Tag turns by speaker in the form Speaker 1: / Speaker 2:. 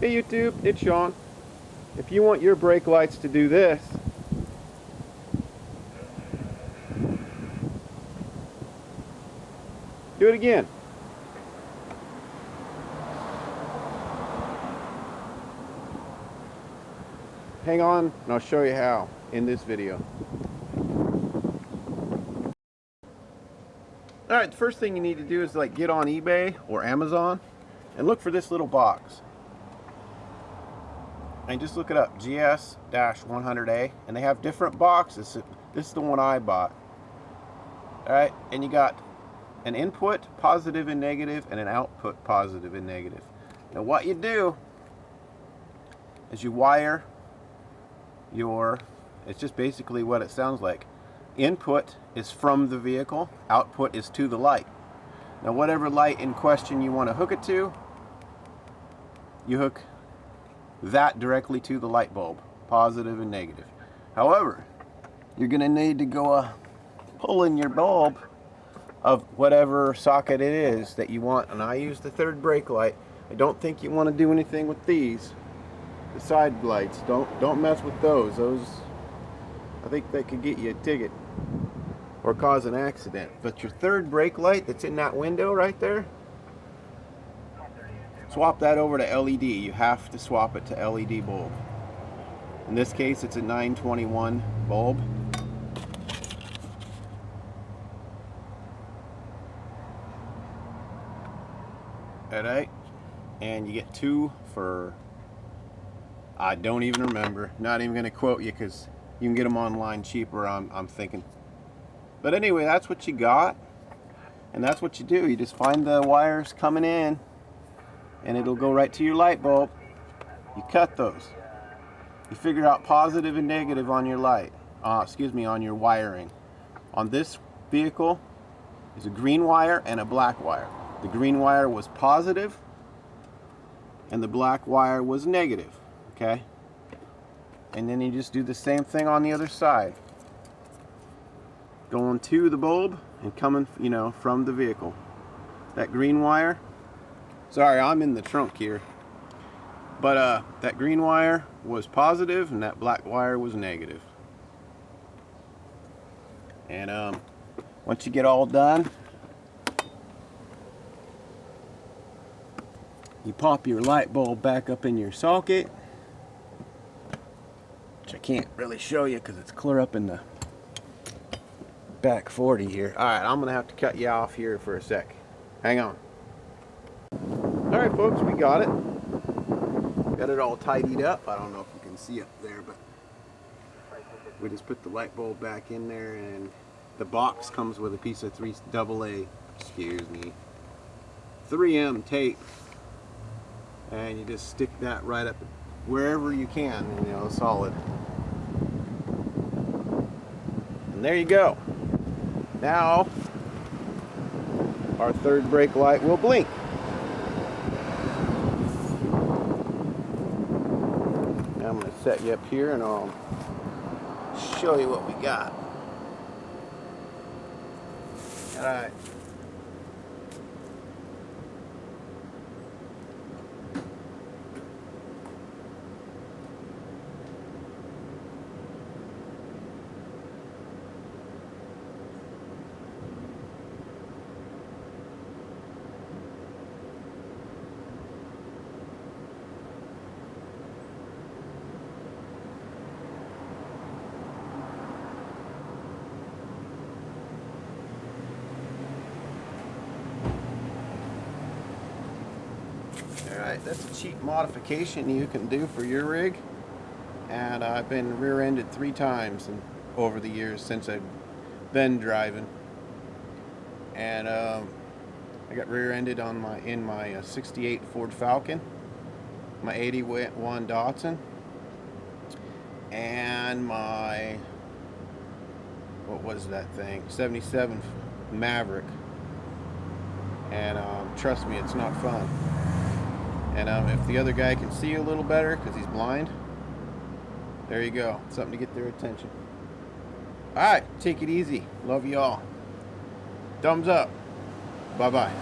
Speaker 1: Hey YouTube, it's Sean. If you want your brake lights to do this, do it again. Hang on and I'll show you how in this video. Alright, the first thing you need to do is get on eBay or Amazon and look for this little box. And just look it up, GS-100A, and they have different boxes. This is the one I bought. Alright, and you got an input, positive and negative, and an output, positive and negative. Now what you do is you wire it's just basically what it sounds like. Input is from the vehicle, output is to the light. Now whatever light in question you want to hook it to, you hook that directly to the light bulb, positive and negative. However, you're going to need to go pull in your bulb of whatever socket it is that you want, and I use the third brake light. I don't think you want to do anything with these. The side lights, don't mess with those. I think they could get you a ticket or cause an accident. But your third brake light that's in that window right there, swap that over to LED. You have to swap it to LED bulb. In this case, it's a 921 bulb. Alright, and you get two for, I don't even remember. Not even going to quote you because you can get them online cheaper, I'm thinking. But anyway, that's what you got. And that's what you do. You just find the wires coming in and it'll go right to your light bulb. You cut those. You figure out positive and negative on your light. On your wiring. On this vehicle is a green wire and a black wire. The green wire was positive and the black wire was negative. Okay? And then you just do the same thing on the other side. Going to the bulb and coming, from the vehicle. That green wire, sorry, I'm in the trunk here. But that green wire was positive and that black wire was negative. And once you get all done, you pop your light bulb back up in your socket, which I can't really show you because it's clear up in the back 40 here. Alright, I'm gonna have to cut you off here for a sec. Hang on. Alright folks, we got it. Got it all tidied up. I don't know if you can see up there, but we just put the light bulb back in there, and the box comes with a piece of 3M tape, and you just stick that right up wherever you can, solid. And there you go. Now our third brake light will blink. Now I'm going to set you up here and I'll show you what we got. Alright. Alright, that's a cheap modification you can do for your rig, and I've been rear-ended 3 times over the years since I've been driving. And I got rear-ended in my 68 Ford Falcon, my 81 Datsun, and my, what was that thing, 77 Maverick. And trust me, it's not fun. And if the other guy can see a little better because he's blind, there you go. Something to get their attention. Alright, take it easy. Love you all. Thumbs up. Bye-bye.